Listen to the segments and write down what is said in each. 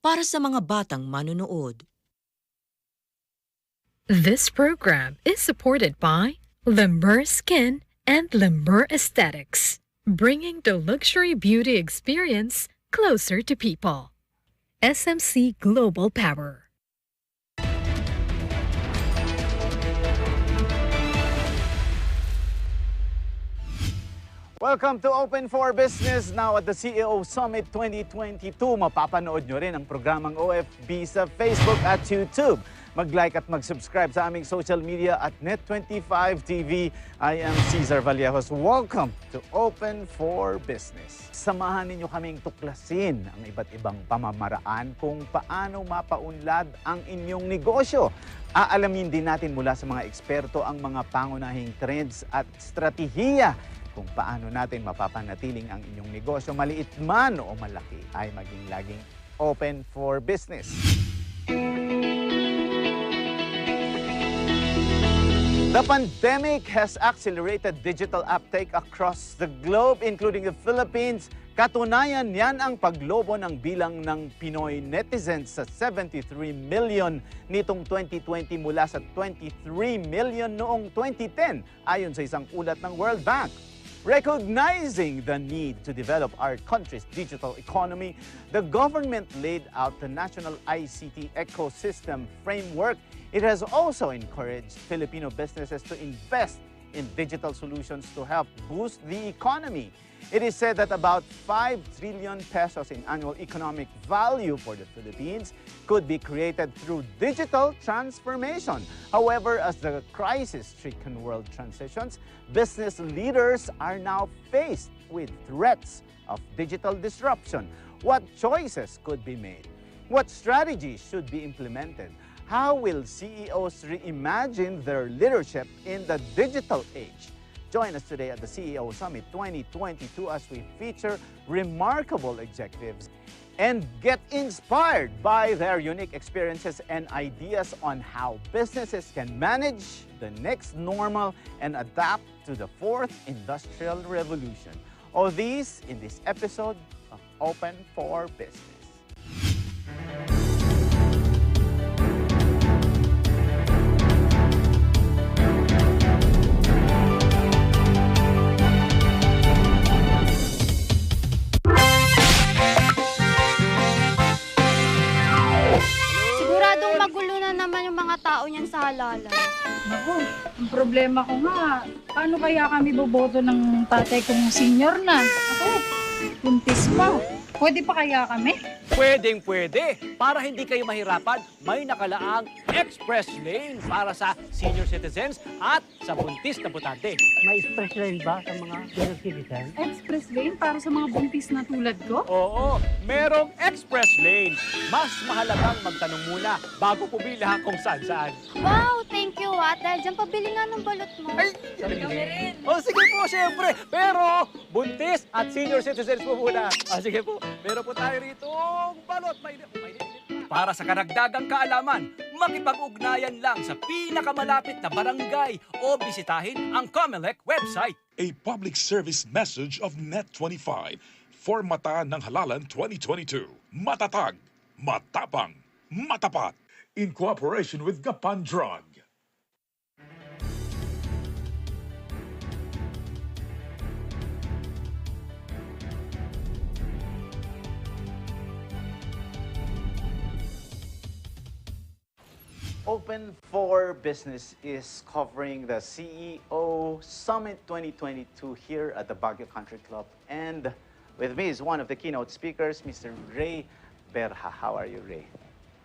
para sa mga batang manonood. This program is supported by Limber Skin and Limber Aesthetics, bringing the luxury beauty experience closer to people. SMC Global Power. Welcome to Open for Business. Now at the CEO Summit 2022, mapapanood nyo rin ang programang OFB sa Facebook at YouTube. Mag-like at mag-subscribe sa aming social media at Net25 TV. I am Caesar Vallejos. Welcome to Open for Business. Samahan ninyo kaming tuklasin ang iba't ibang pamamaraan kung paano mapaunlad ang inyong negosyo. Aalamin din natin mula sa mga eksperto ang mga pangunahing trends at stratehiya kung paano natin mapapanatiling ang inyong negosyo, maliit man o malaki, ay maging laging open for business. The pandemic has accelerated digital uptake across the globe, including the Philippines. Katunayan yan ang paglobo ng bilang ng Pinoy netizens sa 73 million nitong 2020 mula sa 23 million noong 2010, ayon sa isang ulat ng World Bank. Recognizing the need to develop our country's digital economy, the government laid out the National ICT Ecosystem Framework. It has also encouraged Filipino businesses to invest in digital solutions to help boost the economy. It is said that about 5 trillion pesos in annual economic value for the Philippines could be created through digital transformation. However, as the crisis-stricken world transitions, business leaders are now faced with threats of digital disruption. What choices could be made? What strategies should be implemented? How will CEOs reimagine their leadership in the digital age? Join us today at the CEO Summit 2022 as we feature remarkable executives and get inspired by their unique experiences and ideas on how businesses can manage the next normal and adapt to the fourth industrial revolution. All these in this episode of Open for Business. Tao niyan sa halalan. Naku, ang problema ko nga, paano kaya kami boboto ng tatay kong senior na? Ako, buntis pa. Pwede pa kaya kami? Pwedeng-pwede. Para hindi kayo mahirapan, may nakalaang express lane para sa senior citizens at sa buntis na butante. May express lane ba sa mga senior citizen? Express lane para sa mga buntis na tulad ko? Oo, merong express lane. Mas mahalagang magtanong muna bago pumila kung saan-saan. Wow, thank you Dahil dyan pabili nga ng balot mo. Ay, rin. Oh, sige po, siyempre. Pero, buntis at senior citizens po muna. Sige po. Meron po tayo rito balot. Para sa karagdagang kaalaman, makipag-ugnayan lang sa pinakamalapit na barangay o bisitahin ang COMELEC website. A public service message of Net25 for Mata ng Halalan 2022. Matatag, matapang, matapat. In cooperation with Gapan Drug. Open for Business is covering the CEO Summit 2022 here at the Baguio Country Club. And with me is one of the keynote speakers, Mr. Ray Berha. How are you, Ray?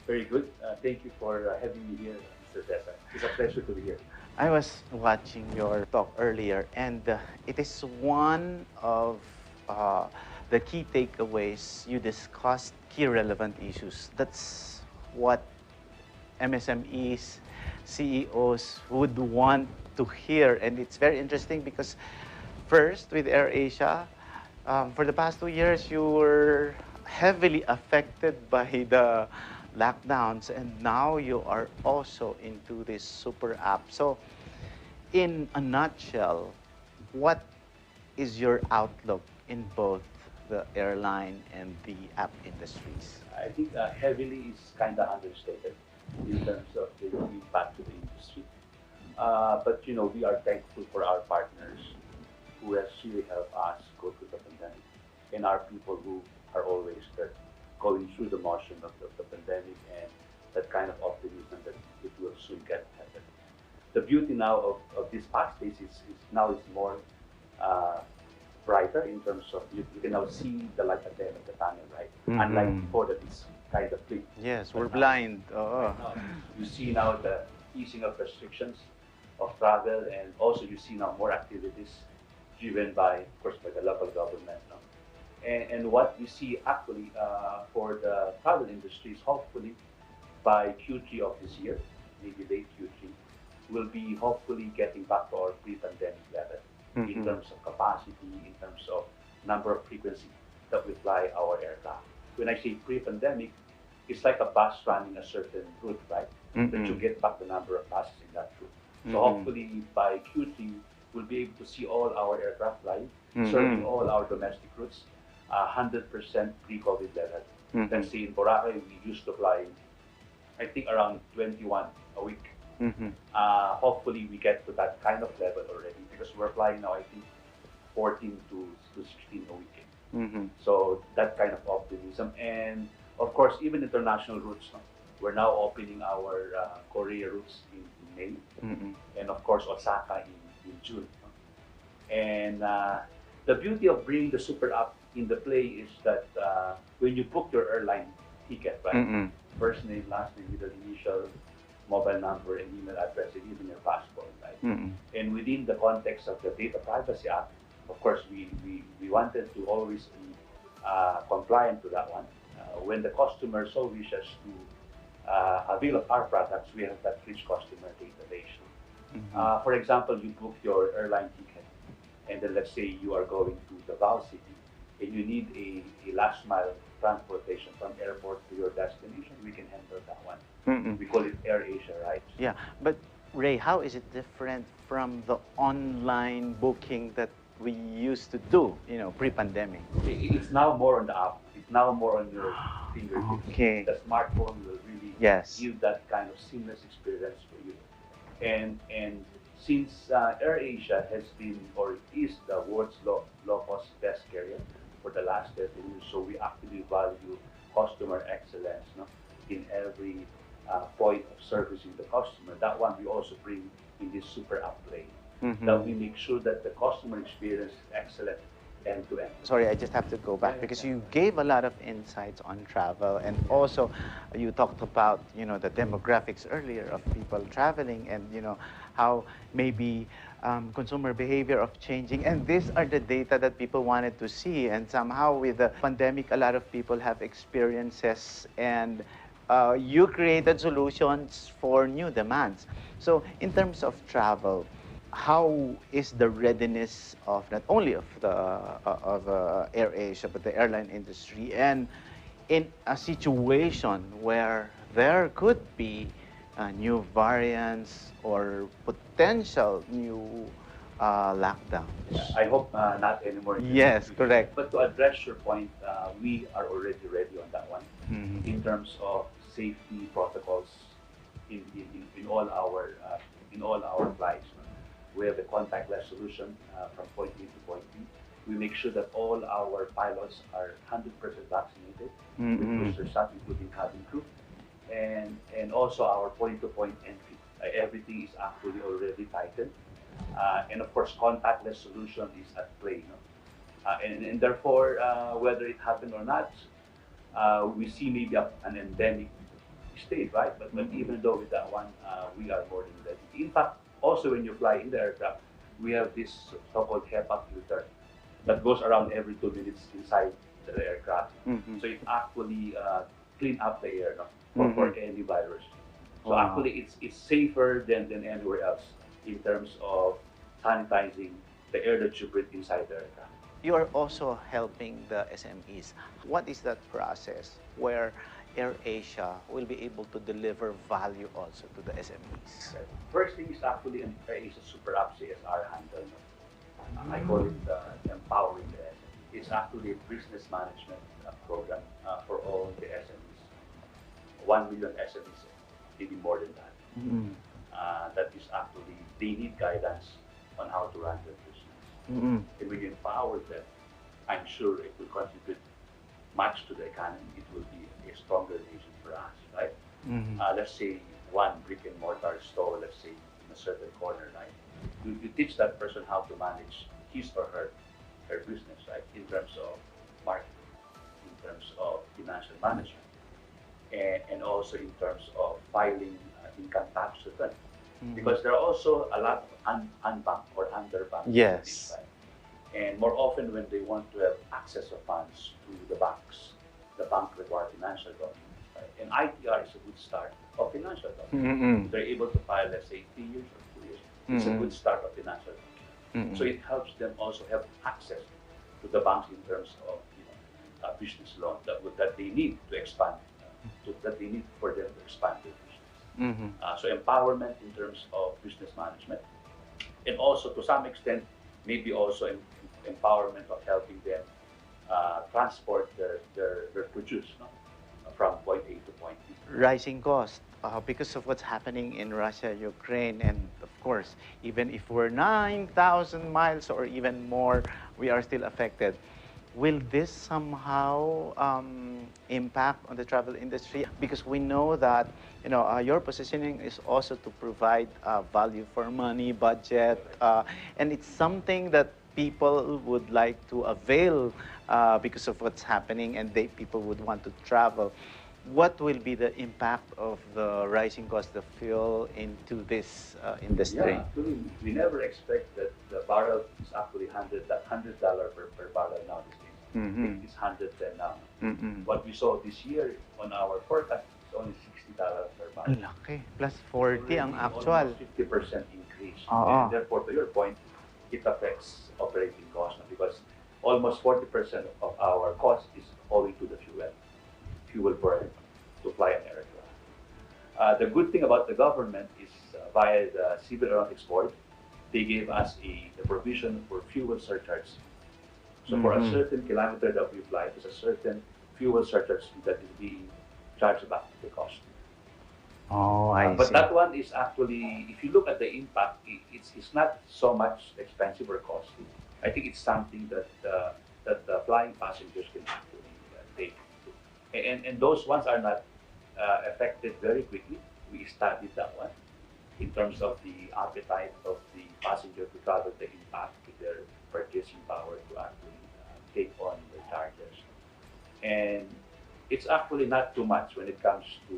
Very good. Thank you for having me here, Mr. Tessa. It's a pleasure to be here. I was watching your talk earlier, and it is one of the key takeaways. You discussed key relevant issues. That's what MSMEs, CEOs would want to hear. And it's very interesting because first, with AirAsia, for the past 2 years, you were heavily affected by the lockdowns, and now you are also into this super app. So, in a nutshell, what is your outlook in both the airline and the app industries? I think heavily is kind of understated in terms of the impact to the industry. But you know, we are thankful for our partners who has really helped us go through the pandemic, and our people who are always there, going through the motion of the pandemic and that kind of optimism that it will soon get better. The beauty now of these past days is now it's more brighter in terms of you can now see the light at the end of the tunnel, right? Unlike before that it's kind of bleak. Yes, But we're now- blind. Right now, you see now the easing of restrictions of travel, and also you see now more activities driven by, of course, by the local government. No? And what we see actually for the travel industry is hopefully by Q3 of this year, maybe late Q3, we'll be hopefully getting back to our pre-pandemic level in terms of capacity, in terms of number of frequency that we fly our aircraft. When I say pre-pandemic, it's like a bus running a certain route, right? That you get back the number of buses in that route. So hopefully by Q3, we'll be able to see all our aircraft flying, serving all our domestic routes, 100% pre-COVID level. Let's say in Boracay, we used to fly, I think around 21 a week. Hopefully we get to that kind of level already because we're flying now, I think 14 to 16 a week. So that kind of optimism. And of course, even international routes, no? We're now opening our Korea routes in May, and of course Osaka in June. No? And the beauty of bringing the super app in the play is that when you book your airline ticket, right? First name, last name, middle initial, mobile number, and email address, and even your passport, right? And within the context of the Data Privacy Act, of course, we wanted to always be compliant to that one. When the customer so wishes to avail of our products, we have that rich customer database. For example, you book your airline ticket, and then let's say you are going to Davao City, and you need a last mile transportation from airport to your destination, we can handle that one. We call it Air Asia rides. Yeah, but Ray, how is it different from the online booking that we used to do, you know, pre-pandemic? It's now more on the app. It's now more on your fingertips. Okay. The smartphone will really give that kind of seamless experience for you. And since Air Asia has been or is the world's low-cost best carrier for the last 30 years, so we actively value customer excellence, no? In every point of servicing the customer. That one we also bring in this super app play. That we make sure that the customer experience is excellent end to end. Sorry, I just have to go back because you gave a lot of insights on travel, and also you talked about, you know, the demographics earlier of people traveling, and you know how maybe consumer behavior of changing, and these are the data that people wanted to see. And somehow with the pandemic, a lot of people have experiences, and you created solutions for new demands. So in terms of travel, how is the readiness of not only of the Air Asia but the airline industry, and in a situation where there could be new variants or potential new lockdowns? I hope not anymore. Yes, correct. But to address your point, we are already ready on that one in terms of safety protocols in all our flights. We have a contactless solution from point A to point B. We make sure that all our pilots are 100% vaccinated with booster shot, including cabin crew, and also our point-to-point entry. Everything is actually already tightened, and of course, contactless solution is at play. No? And therefore, whether it happened or not, we see maybe an endemic state, right? But even though with that one, we are more than ready. In fact, also when you fly in the aircraft, we have this so-called HEPA filter that goes around every 2 minutes inside the aircraft. So it actually clean up the air, no? For any virus. So actually it's safer than anywhere else in terms of sanitizing the air that you breathe inside the aircraft. You are also helping the SMEs. What is that process where Air Asia will be able to deliver value also to the SMEs? First thing is actually an Air Asia Super App CSR handle. I call it empowering the SMEs. It's actually a business management program for all the SMEs. 1 million SMEs, maybe more than that. That is actually, they need guidance on how to run their business. And when you empower them, I'm sure it will contribute much to the economy. It will be a stronger nation for us, right? Let's say one brick and mortar store, let's say in a certain corner, right? You teach that person how to manage his or her business, right? In terms of marketing, in terms of financial management, and also in terms of filing income tax return. Because there are also a lot of unbanked or underbanked Yes. entities, right? And more often when they want to have access of funds to the banks, the bank requires financial documents, right? And ITR is a good start of financial documents. They're able to file, let's say, 3 years or 2 years. It's a good start of financial documents. So it helps them also have access to the banks in terms of a business loan that they need to expand, that they need for them to expand their business. So empowerment in terms of business management, and also to some extent, maybe also empowerment of helping them transport their produce, no? From point A to point B. Rising cost because of what's happening in Russia, Ukraine, and of course, even if we're 9,000 miles or even more, we are still affected. Will this somehow impact on the travel industry? Because we know that your positioning is also to provide value for money, budget, and it's something that people would like to avail because of what's happening, and people would want to travel. What will be the impact of the rising cost of fuel into this industry? Yeah, actually, we never expect that the barrel is actually $100 per barrel now these days. It's 110 now. What we saw this year on our forecast is only $60 per barrel. Laki. Plus 40 ang actual. Almost 50% increase. And therefore, to your point, it affects operating costs because almost 40% of our cost is owing to the fuel burn to fly an aircraft. The good thing about the government is via the Civil Aeronautics Board, they gave us the provision for fuel surcharge. So for a certain kilometer that we fly, there's a certain fuel surcharge that is being charged back to the cost. Oh, I see. But that one is actually, if you look at the impact, it's not so much expensive or costly. I think it's something that the flying passengers can actually take. And those ones are not affected very quickly. We studied that one in terms of the appetite of the passenger to travel, the impact to their purchasing power to actually take on the charges. And it's actually not too much when it comes to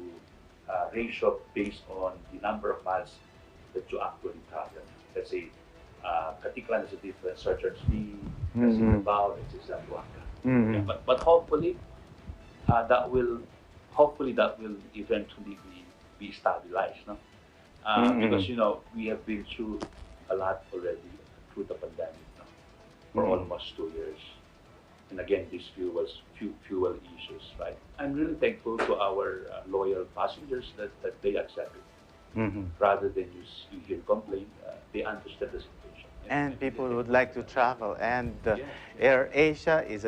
ratio based on the number of miles that you actually travel. Let's say, Katiklan is a different surcharge fee, Caesar Vallejos is Zamboanga. But hopefully, that will eventually be stabilized, no? Because we have been through a lot already through the pandemic, no? For almost 2 years. And again, these fuel issues, right? I'm really thankful to our loyal passengers that they accept it. Rather than you hear complaint, they understand the situation. And people would like to travel. And AirAsia is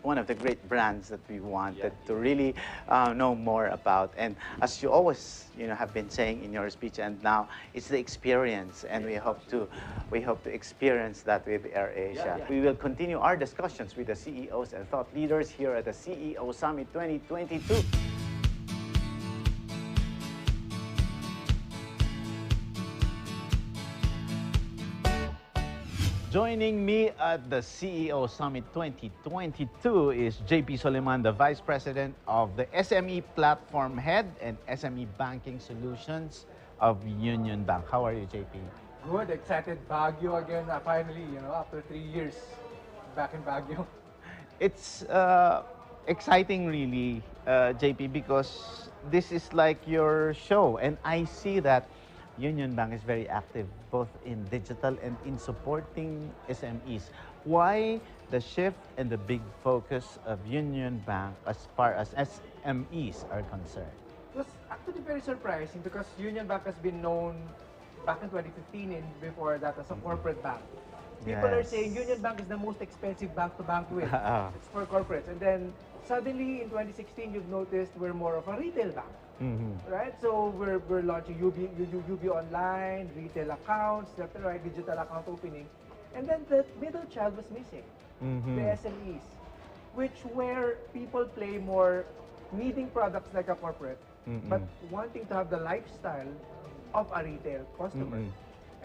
one of the great brands that we wanted to really know more about. And as you always have been saying in your speech, and now it's the experience, and we hope to experience that with AirAsia. We will continue our discussions with the CEOs and thought leaders here at the CEO Summit 2022. Joining me at the CEO Summit 2022 is JP Soliman, the Vice President of the SME Platform Head and SME Banking Solutions of Union Bank. How are you, JP? Good, excited. Baguio again, finally, after 3 years, back in Baguio. It's exciting, really, JP, because this is like your show, and I see that Union Bank is very active both in digital and in supporting SMEs. Why the shift and the big focus of Union Bank as far as SMEs are concerned? It was actually very surprising because Union Bank has been known back in 2015 and before that as a corporate bank. People are Yes. saying Union Bank is the most expensive bank to bank with. Ah. It's for corporates. And then suddenly in 2016, you've noticed we're more of a retail bank. Right? So we're launching UB Online, retail accounts, left and right, digital account opening. And then the middle child was missing, the SMEs, which where people play more needing products like a corporate, but wanting to have the lifestyle of a retail customer.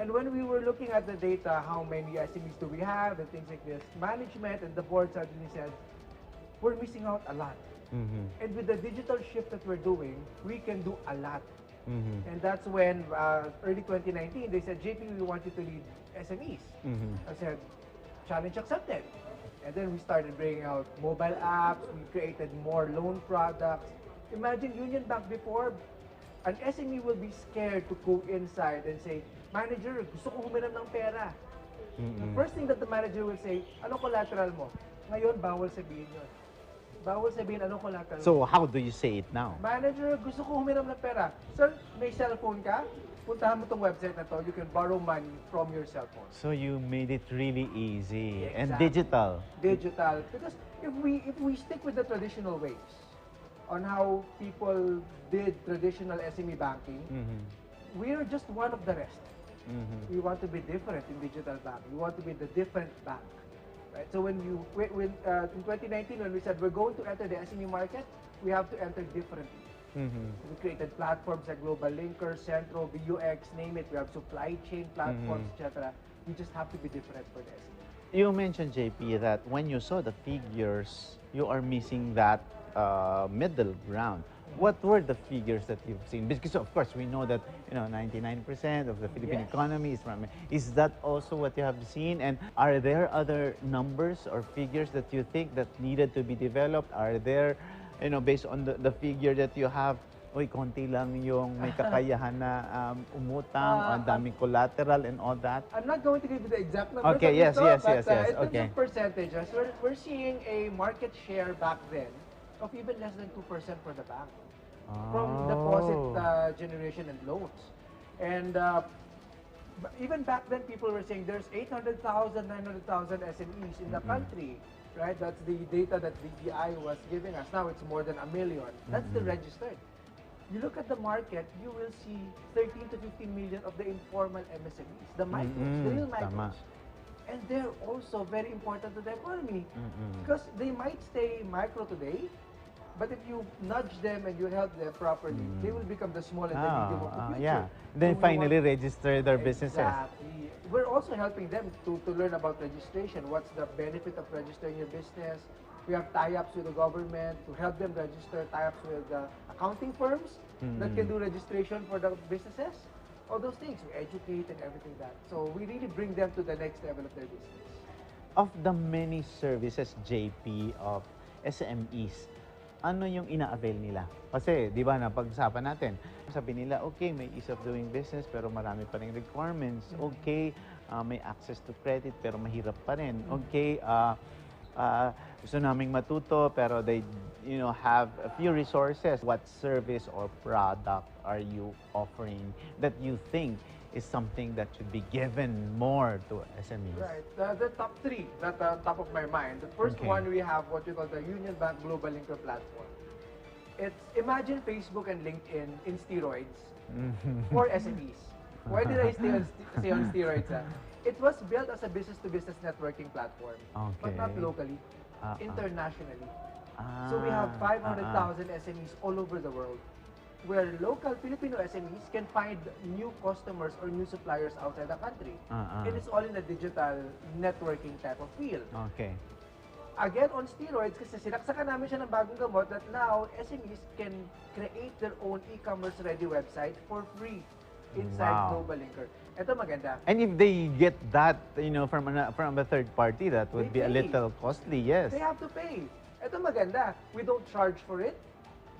And when we were looking at the data, how many SMEs do we have and things like this, management and the board suddenly said, we're missing out a lot. And with the digital shift that we're doing, we can do a lot. And that's when, early 2019, they said, JP, we want you to lead SMEs. I said, challenge accepted. And then we started bringing out mobile apps, we created more loan products. Imagine Union Bank before, an SME will be scared to go inside and say, manager, gusto ko humiram ng pera. The first thing that the manager will say, ano collateral mo? Ngayon, bawal sabihin yun. Bawal sabihin, ano collateral mo? So how do you say it now? Manager, gusto ko humiram ng pera. Sir, may cellphone ka? Puntahan mo tong website na to, you can borrow money from your cell phone. So you made it really easy and Exactly. digital. Digital. Because if we stick with the traditional ways on how people did traditional SME banking, we're just one of the rest. We want to be different in digital banking. We want to be the different bank. Right? So when in 2019, when we said we're going to enter the SME market, we have to enter differently. We created platforms like Global Linker, Centro, VUX, name it. We have supply chain platforms, etc. We just have to be different for the SME. You mentioned, JP, that when you saw the figures, you are missing that middle ground. What were the figures that you've seen? Because of course we know that 99% of the Philippine economy is from. Is that also what you have seen? And are there other numbers or figures that you think that needed to be developed? Are there, based on the figure that you have, konti lang yung may kakayahan na umutang, ang daming collateral and all that? I'm not going to give you the exact numbers. Okay, yes. In terms Okay. of percentages, we're seeing a market share back then of even less than 2% for the bank from deposit generation and loans. And even back then, people were saying there's 800,000, 900,000 SMEs in the country, right? That's the data that BPI was giving us. Now it's more than 1 million. That's the registered. You look at the market, you will see 13 to 15 million of the informal MSMEs, the micros, the real micros. And they're also very important to the economy because they might stay micro today, but if you nudge them and you help them properly, they will become the small and the medium of the future. Then So finally register their businesses. Exactly. We're also helping them to learn about registration. What's the benefit of registering your business? We have tie-ups with the government to help them register, tie-ups with accounting firms that can do registration for the businesses. All those things, we educate and everything that. So we really bring them to the next level of their business. Of the many services, JP, of SMEs, ano yung ina-avail nila? Kasi, di ba, napag-usapan natin, sabi nila, okay, may ease of doing business, pero marami pa rin requirements. Okay, may access to credit, pero mahirap pa rin. Okay, gusto naming matuto, pero they, have a few resources. What service or product are you offering that you think is something that should be given more to SMEs? Right. The top three that are top of my mind. The first one, we have what we call the Union Bank Global Linker platform. It's imagine Facebook and LinkedIn in steroids for SMEs. Why did I say on steroids? It was built as a business-to-business networking platform, but not locally, internationally. So we have 500,000 SMEs all over the world, where local Filipino SMEs can find new customers or new suppliers outside the country. And it's all in a digital networking type of feel. Okay. Again, on steroids, kasi sinaksakan namin siya ng bagong gamot that now SMEs can create their own e-commerce ready website for free inside Global Linker. Ito maganda. And if they get that, from a third party, that would be a little costly, yes. They have to pay. Ito maganda. We don't charge for it.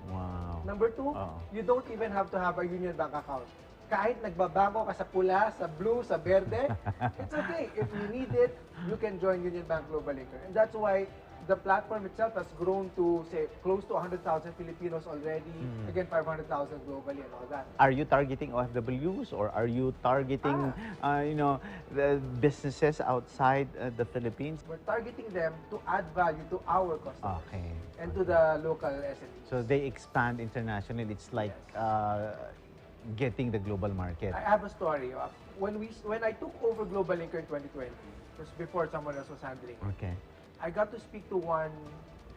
Wow. Number two, you don't even have to have a Union Bank account. Kahit nagbabango ka sa pula, sa blue, sa verde, it's okay. If you need it, you can join Union Bank Global Linker. And that's why the platform itself has grown to, say, close to 100,000 Filipinos already. Again, 500,000 globally and all that. Are you targeting OFWs or are you targeting, the businesses outside the Philippines? We're targeting them to add value to our customers Okay. and to the local SMEs. So they expand internationally. It's like getting the global market. I have a story. When I took over Global Linker in 2020, just before someone else was handling it, Okay. I got to speak to one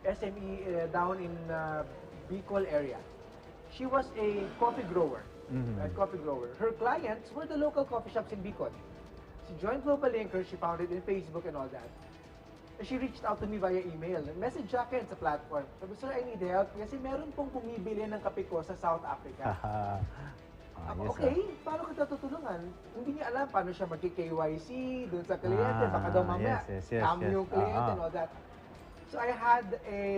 SME down in Bicol area. She was a coffee grower, right? Coffee grower. Her clients were the local coffee shops in Bicol. She joined Global Linker, she found it in Facebook and all that. And she reached out to me via email. Message sa akin sa platform. Sabi, sir, I need help kasi meron pong bumibili ng kape ko sa South Africa. Okay, paano kita tutulungan? Hindi niya alam paano siya mag-KYC doon sa kliyente. Baka daw mamaya, kami yung kliyente and all that. So I had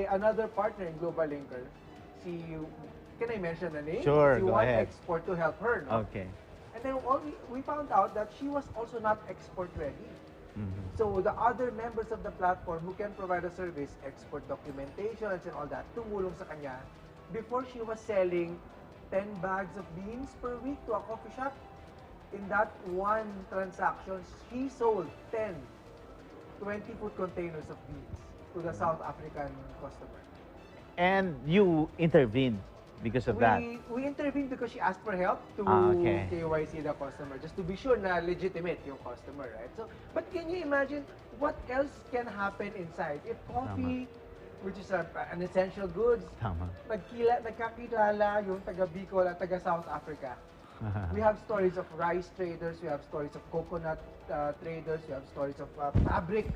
another partner in Global Linker. Can I mention the name? Sure, si go One ahead. Export to help her. No? Okay. And then we found out that she was also not export ready. So the other members of the platform who can provide a service, export documentations and all that, tumulong sa kanya before she was selling 10 bags of beans per week to a coffee shop. In that one transaction, she sold 20-foot containers of beans to the South African customer. And you intervened because of that? We intervened because she asked for help to KYC the customer, just to be sure na legitimate yung customer, right? So, but can you imagine what else can happen inside? If coffee, which is an essential goods, nagkakilala yung taga Bicol at taga South Africa. We have stories of rice traders, we have stories of coconut traders, we have stories of fabric.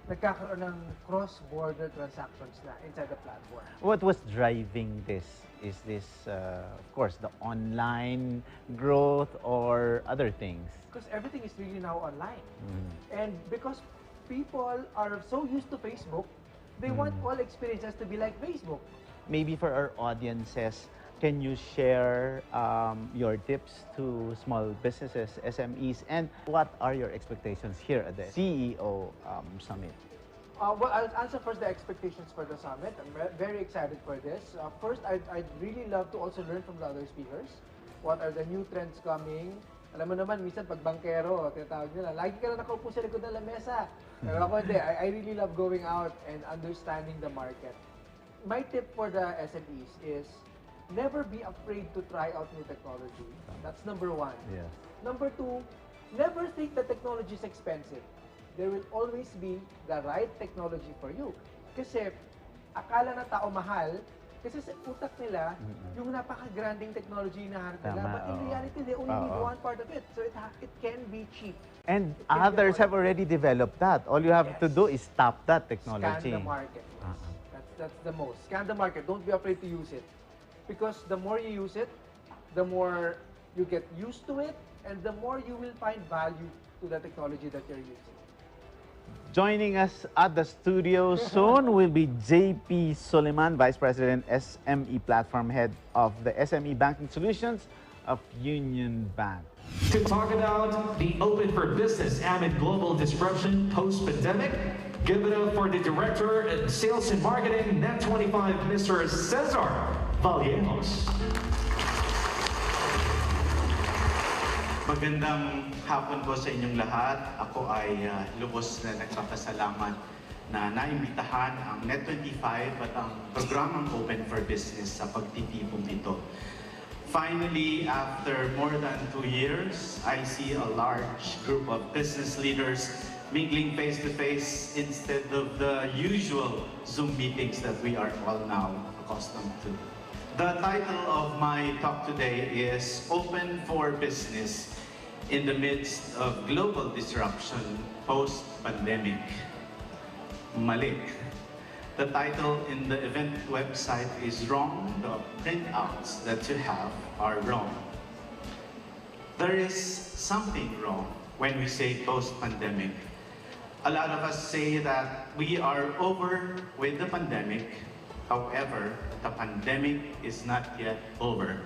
Nagkakaroon ng cross-border transactions na inside the platform. What was driving this? Is this, of course, the online growth or other things? Because everything is really now online. And because people are so used to Facebook, they want all experiences to be like Facebook. Maybe for our audiences, can you share your tips to small businesses, SMEs, and what are your expectations here at the CEO Summit? Well, I'll answer first the expectations for the summit. I'm very excited for this. First, I'd really love to also learn from the other speakers. What are the new trends coming? Alam mo naman, minsan pag bankero, tinatawag nila, lagi ka na nakaupo sa likod ng lamesa. Pero ako hindi, I really love going out and understanding the market. My tip for the SMEs is never be afraid to try out new technology. That's number one. Yes. Number two, never think that technology is expensive. There will always be the right technology for you. Kasi akala na tao mahal, kasi sa utak nila, yung napaka-granding technology na hinahanap nila. But in reality, they only need one part of it. So it can be cheap. And others have already developed that. All you have to do is tap that technology. Scan the market. That's the most. Scan the market. Don't be afraid to use it. Because the more you use it, the more you get used to it, and the more you will find value to the technology that you're using. Joining us at the studio soon will be JP Suleiman, Vice President, SME Platform Head of the SME Banking Solutions of Union Bank. To talk about the Open for Business amid global disruption post-pandemic, give it up for the Director of Sales and Marketing, Net25, Mr. Caesar Vallejos. Magandang hapon po sa inyong lahat. Ako ay lubos na nagpapasalamat na naimbitahan ang Net25 at ang programang Open for Business sa pagtitipong ito. Finally, after more than 2 years, I see a large group of business leaders mingling face-to-face instead of the usual Zoom meetings that we are all now accustomed to. The title of my talk today is Open for Business in the midst of global disruption post-pandemic. Mali. The title in the event website is wrong. The printouts that you have are wrong. There is something wrong when we say post-pandemic. A lot of us say that we are over with the pandemic. However, the pandemic is not yet over.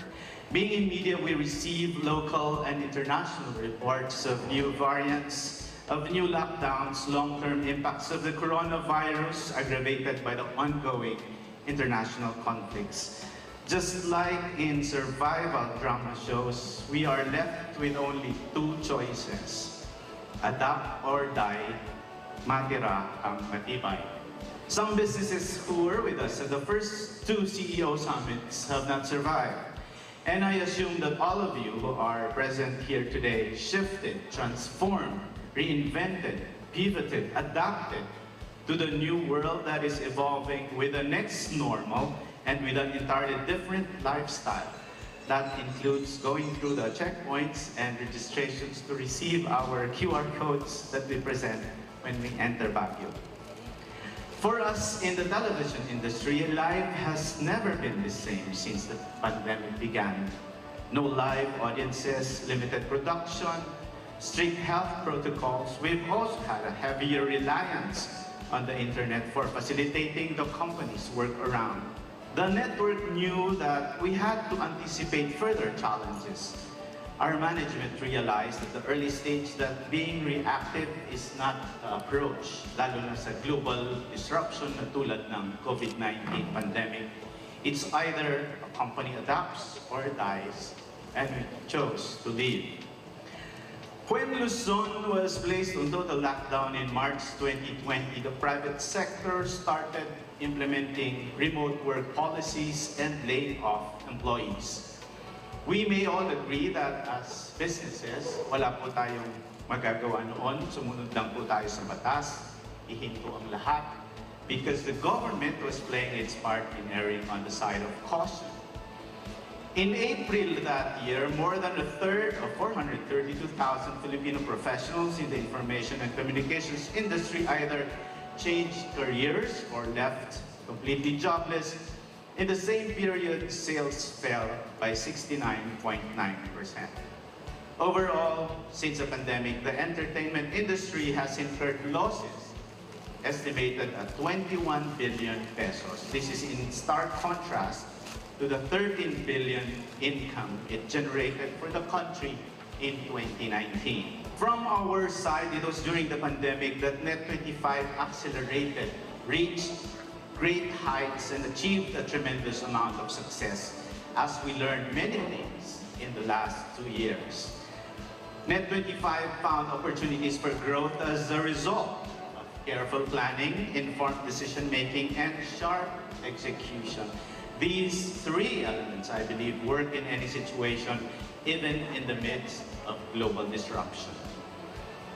Being in media, we receive local and international reports of new variants of new lockdowns, long-term impacts of the coronavirus aggravated by the ongoing international conflicts. Just like in survival drama shows, we are left with only two choices: adapt or die. Matira ang Matibay. Some businesses who were with us at the first two CEO summits have not survived. And I assume that all of you who are present here today shifted, transformed, reinvented, pivoted, adapted to the new world that is evolving with the next normal and with an entirely different lifestyle. That includes going through the checkpoints and registrations to receive our QR codes that we present when we enter Baguio. For us in the television industry, life has never been the same since the pandemic began. No live audiences, limited production, strict health protocols. We've also had a heavier reliance on the internet for facilitating the company's work around. The network knew that we had to anticipate further challenges. Our management realized at the early stage that being reactive is not the approach, lalo na sa global disruption na tulad ng COVID-19 pandemic. It's either a company adapts or dies, and we chose to leave. When Luzon was placed on total lockdown in March 2020, the private sector started implementing remote work policies and laying off employees. We may all agree that as businesses, wala po tayong magagawa noon. Sumunod lang po tayo sa batas, ihinto ang lahat, because the government was playing its part in erring on the side of caution. In April that year, more than a third of 432,000 Filipino professionals in the information and communications industry either changed careers or left completely jobless. In the same period, sales fell by 69.9%. Overall, since the pandemic, the entertainment industry has incurred losses estimated at 21 billion pesos. This is in stark contrast to the 13 billion income it generated for the country in 2019. From our side, it was during the pandemic that Net25 accelerated, reached great heights and achieved a tremendous amount of success as we learned many things in the last 2 years. Net25 found opportunities for growth as a result of careful planning, informed decision-making, and sharp execution. These three elements, I believe, work in any situation, even in the midst of global disruption.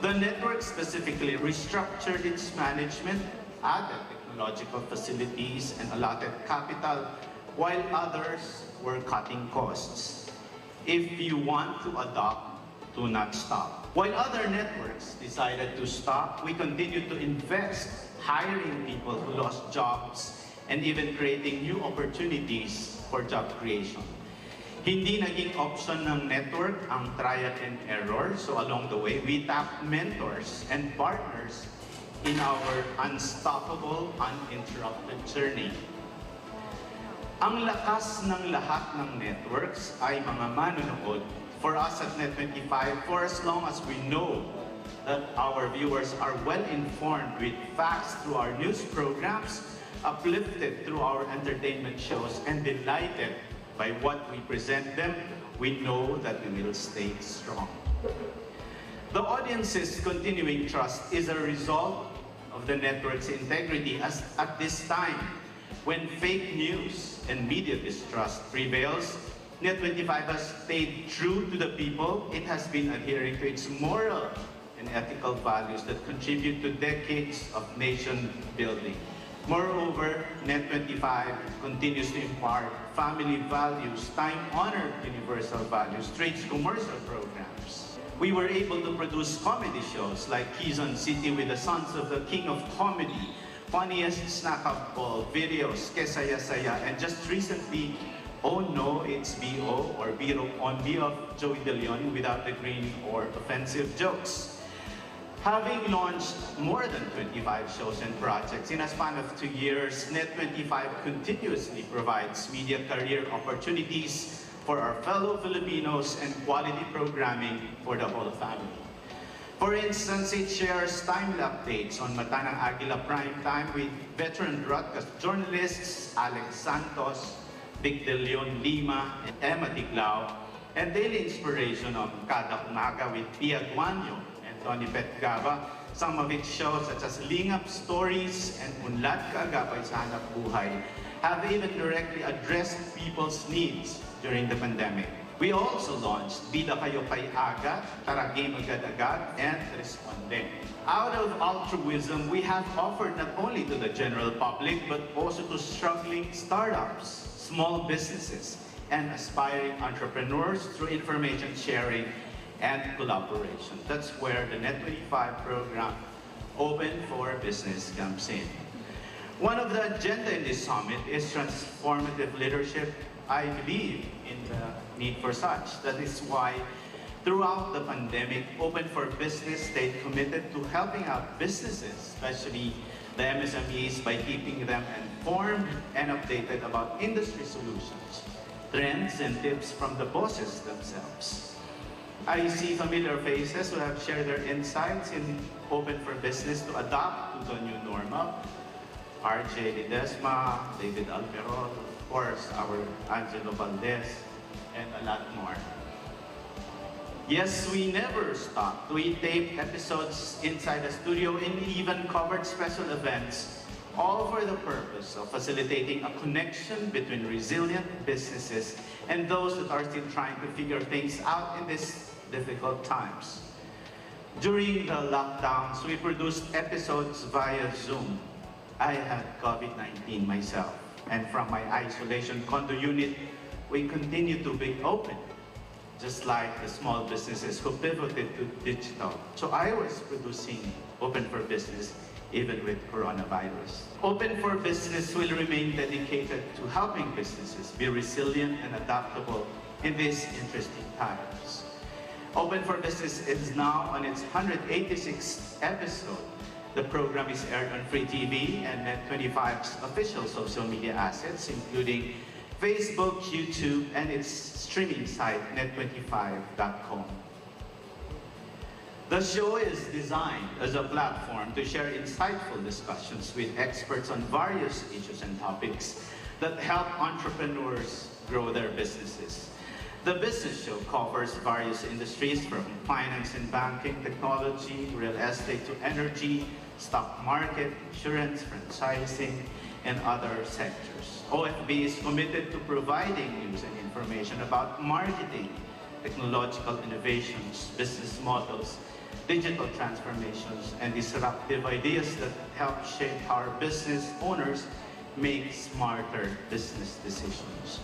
The network specifically restructured its management, added technological facilities, and allotted capital, while others were cutting costs. If you want to adopt, do not stop. While other networks decided to stop, we continued to invest, hiring people who lost jobs, and even creating new opportunities for job creation. Hindi naging option ng network ang trial and error, so along the way, we tapped mentors and partners in our unstoppable, uninterrupted journey. Ang lakas ng lahat ng networks ay mga manonood. For us at Net25, for as long as we know that our viewers are well informed with facts through our news programs, uplifted through our entertainment shows, and delighted by what we present them, we know that we will stay strong. The audience's continuing trust is a result of the network's integrity, as at this time, when fake news and media distrust prevails, Net25 has stayed true to the people. It has been adhering to its moral and ethical values that contribute to decades of nation building. Moreover, Net25 continues to impart family values, time-honored universal values through its commercial programs. We were able to produce comedy shows like Quezon City with the Sons of the King of Comedy, Funniest Snack-Up Ball, videos, Kesaya Saya, and just recently, Oh No, It's B.O. or Biro Only of Joey De Leon without the green or offensive jokes. Having launched more than 25 shows and projects in a span of 2 years, Net25 continuously provides media career opportunities for our fellow Filipinos and quality programming for the whole family. For instance, it shares timely updates on Mata ng Agila Prime Time with veteran broadcast journalists Alex Santos, Vic De Leon Lima, and Emma Tiglao, and daily inspiration on Kada Umaga with Pia Guanyo and Tony Petgaba. Some of its shows, such as Lingap Stories and Unlad Kaagapay sa Hanap Buhay, have even directly addressed people's needs during the pandemic. We also launched Bida Kayo Kay Aga, Tara Game Agad-Agad, and Responde. Out of altruism, we have offered not only to the general public, but also to struggling startups, small businesses, and aspiring entrepreneurs through information sharing and collaboration. That's where the Net25 program, Open for Business, comes in. One of the agenda in this summit is transformative leadership. I believe in the need for such. That is why throughout the pandemic, Open for Business stayed committed to helping out businesses, especially the MSMEs, by keeping them informed and updated about industry solutions, trends, and tips from the bosses themselves. I see familiar faces who have shared their insights in Open for Business to adapt to the new normal. RJ Ledesma, David Alperol, of course, our Angelo Valdez, and a lot more. Yes, we never stopped. We taped episodes inside the studio and even covered special events, all for the purpose of facilitating a connection between resilient businesses and those that are still trying to figure things out in these difficult times. During the lockdowns, we produced episodes via Zoom. I had COVID-19 myself, and from my isolation condo unit, we continue to be open, just like the small businesses who pivoted to digital. So I was producing Open for Business even with coronavirus. Open for Business will remain dedicated to helping businesses be resilient and adaptable in these interesting times. Open for Business is now on its 186th episode. The program is aired on Free TV and Net25's official social media assets, including Facebook, YouTube, and its streaming site, net25.com. The show is designed as a platform to share insightful discussions with experts on various issues and topics that help entrepreneurs grow their businesses. The business show covers various industries from finance and banking, technology, real estate to energy, stock market, insurance, franchising, and other sectors. OFB is committed to providing news and information about marketing, technological innovations, business models, digital transformations, and disruptive ideas that help shape how our business owners make smarter business decisions.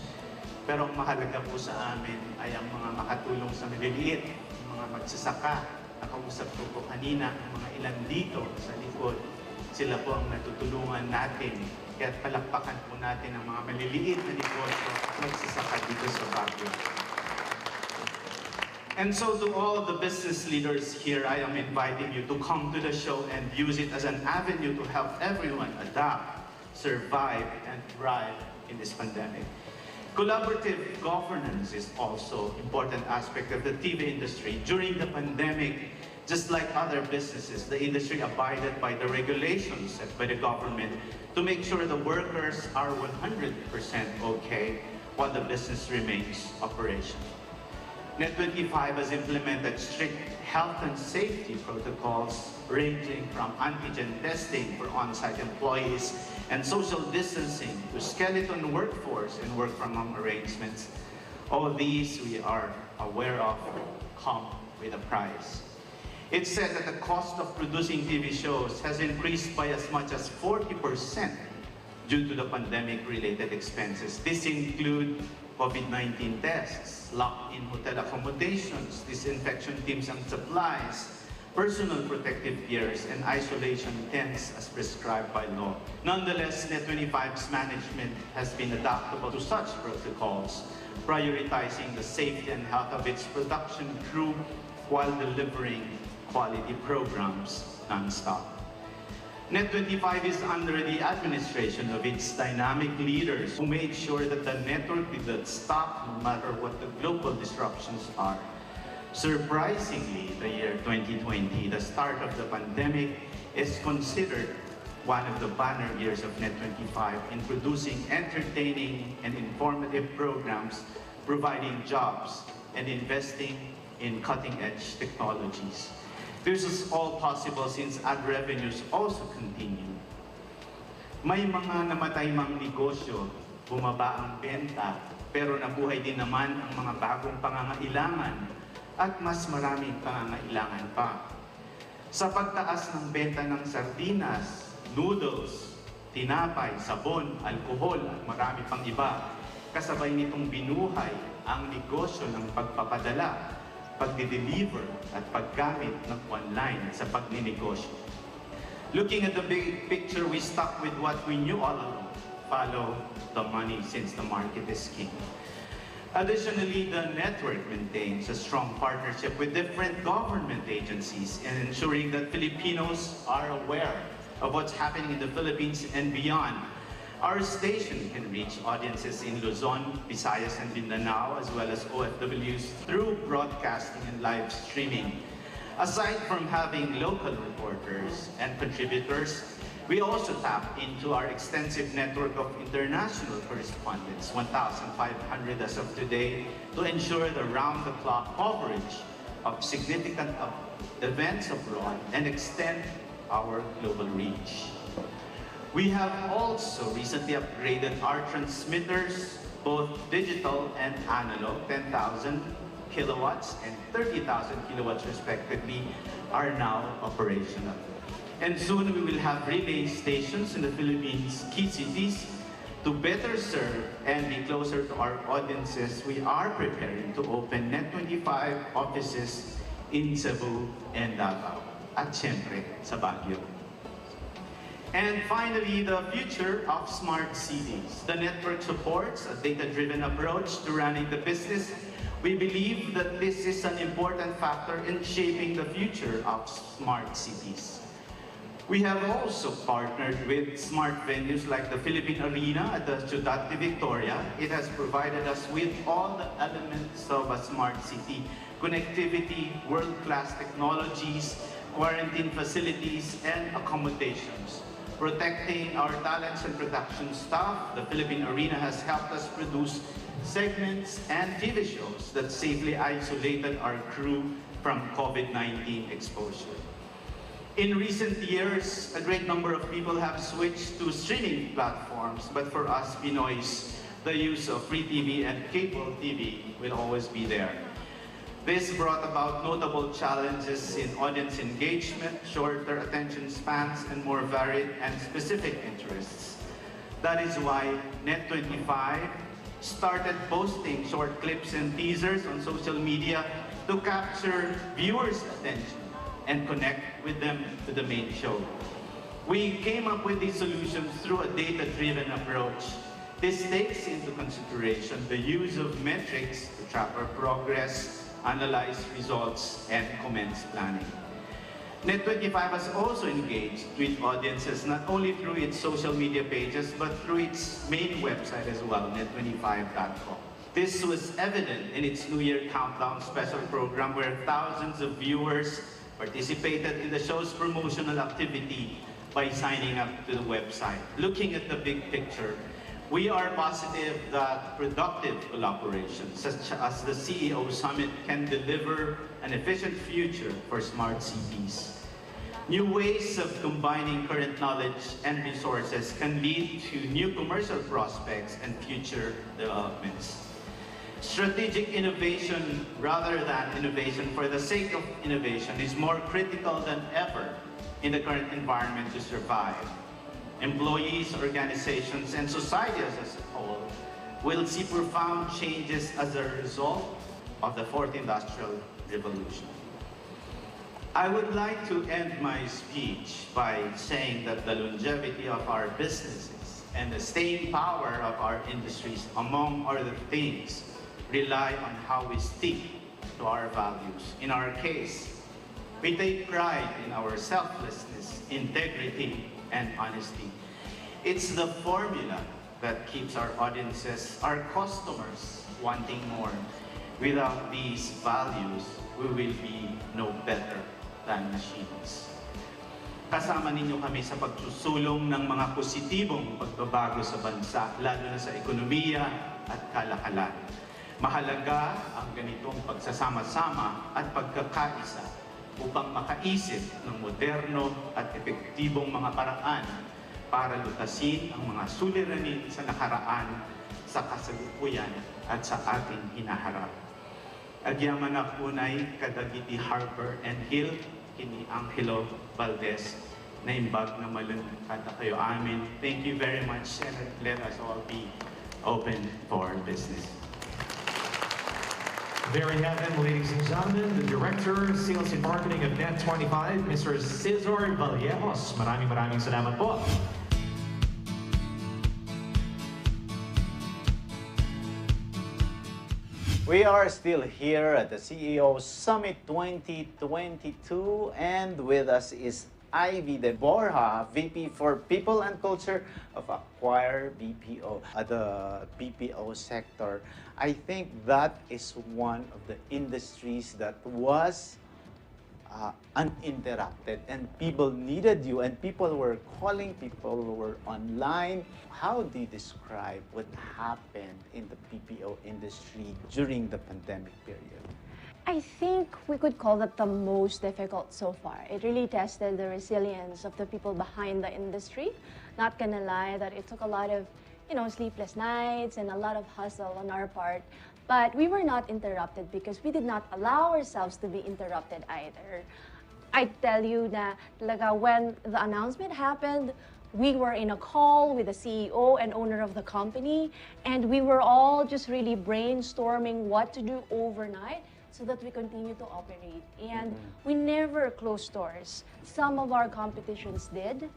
Pero ang mahalaga po sa amin ay ang mga makatulong sa maliliit, mga magsasaka. Nakausap ko po kanina ang mga ilan dito sa likod. Sila po ang natutulungan natin. Kaya palakpakan po natin ang mga maliliit na negosyo at magsasaka dito sa Baguio. And so to all of the business leaders here, I am inviting you to come to the show and use it as an avenue to help everyone adapt, survive, and thrive in this pandemic. Collaborative governance is also an important aspect of the TV industry. During the pandemic, just like other businesses, the industry abided by the regulations set by the government to make sure the workers are 100% okay while the business remains operational. Net25 has implemented strict health and safety protocols ranging from antigen testing for on-site employees and social distancing to skeleton workforce and work-from-home arrangements. All these we are aware of come with a price. It's said that the cost of producing TV shows has increased by as much as 40% due to the pandemic-related expenses. These include COVID-19 tests, locked-in hotel accommodations, disinfection teams and supplies, personal protective gears, and isolation tents as prescribed by law. Nonetheless, Net25's management has been adaptable to such protocols, prioritizing the safety and health of its production crew while delivering quality programs non-stop. Net25 is under the administration of its dynamic leaders who made sure that the network did not stop no matter what the global disruptions are. Surprisingly, the year 2020, the start of the pandemic, is considered one of the banner years of Net25 in producing entertaining and informative programs, providing jobs, and investing in cutting-edge technologies. This is all possible since ad revenues also continue. May mga namatay mang negosyo, bumaba ang benta, pero nabuhay din naman ang mga bagong pangangailangan at mas maraming pangangailangan pa. Sa pagtaas ng benta ng sardinas, noodles, tinapay, sabon, alkohol at marami pang iba, kasabay nitong binuhay ang negosyo ng pagpapadala, pagdi-deliver at paggamit ng online sa pagninegosyo. Looking at the big picture, we stuck with what we knew all along. Follow the money since the market is king. Additionally, the network maintains a strong partnership with different government agencies in ensuring that Filipinos are aware of what's happening in the Philippines and beyond. Our station can reach audiences in Luzon, Visayas, and Mindanao, as well as OFWs through broadcasting and live streaming. Aside from having local reporters and contributors, we also tap into our extensive network of international correspondents, 1,500 as of today, to ensure the round-the-clock coverage of significant events abroad and extend our global reach. We have also recently upgraded our transmitters, both digital and analog, 10,000 kilowatts and 30,000 kilowatts respectively, are now operational. And soon we will have relay stations in the Philippines' key cities. To better serve and be closer to our audiences, we are preparing to open Net25 offices in Cebu and Davao, at syempre sa Baguio. And finally, the future of smart cities. The network supports a data-driven approach to running the business. We believe that this is an important factor in shaping the future of smart cities. We have also partnered with smart venues like the Philippine Arena at the Ciudad de Victoria. It has provided us with all the elements of a smart city: connectivity, world-class technologies, quarantine facilities, and accommodations. Protecting our talents and production staff, the Philippine Arena has helped us produce segments and TV shows that safely isolated our crew from COVID-19 exposure. In recent years, a great number of people have switched to streaming platforms, but for us Pinoys, the use of free TV and cable TV will always be there. This brought about notable challenges in audience engagement, shorter attention spans, and more varied and specific interests. That is why Net25 started posting short clips and teasers on social media to capture viewers' attention and connect with them to the main show. We came up with these solutions through a data-driven approach. This takes into consideration the use of metrics to track our progress, analyze results, and commence planning. Net25 has also engaged with audiences not only through its social media pages, but through its main website as well, net25.com. This was evident in its New Year Countdown special program, where thousands of viewers participated in the show's promotional activity by signing up to the website. Looking at the big picture, we are positive that productive collaboration, such as the CEO Summit, can deliver an efficient future for smart cities. New ways of combining current knowledge and resources can lead to new commercial prospects and future developments. Strategic innovation rather than innovation for the sake of innovation is more critical than ever in the current environment to survive. Employees, organizations, and society as a whole will see profound changes as a result of the Fourth Industrial Revolution. I would like to end my speech by saying that the longevity of our businesses and the staying power of our industries, among other things, rely on how we stick to our values. In our case, we take pride in our selflessness, integrity, and honesty. It's the formula that keeps our audiences, our customers, wanting more. Without these values, we will be no better than machines. Kasama ninyo kami sa pagsusulong ng mga positibong pagbabago sa bansa, lalo na sa ekonomiya at kalakalan. Mahalaga ang ganitong pagsasama-sama at pagkakaisa upang makaisip ng moderno at epektibong mga paraan para lutasin ang mga suliranin sa nakaraan, sa kasalukuyan at sa ating hinaharap. Agyaman na punay kadagiti Harper and Hill, kini Angelo Valdez, na imbag na malungkata kayo amin. Thank you very much, and let us all be open for business. There you have it, ladies and gentlemen, the Director, Sales and Marketing of Net25, Mr. Caesar Vallejos. Maraming salamat po. We are still here at the CEO Summit 2022, and with us is Ivy De Borja, VP for People and Culture of Acquire BPO. At the BPO sector, I think that is one of the industries that was uninterrupted, and people needed you, and people were calling, people were online. How do you describe what happened in the BPO industry during the pandemic period? I think we could call that the most difficult so far. It really tested the resilience of the people behind the industry. Not gonna lie that it took a lot of, sleepless nights and a lot of hustle on our part. But we were not interrupted because we did not allow ourselves to be interrupted either. I tell you na talaga when the announcement happened, we were in a call with the CEO and owner of the company, and we were all just really brainstorming what to do overnight so that we continue to operate. And we never closed doors. Some of our competitions did,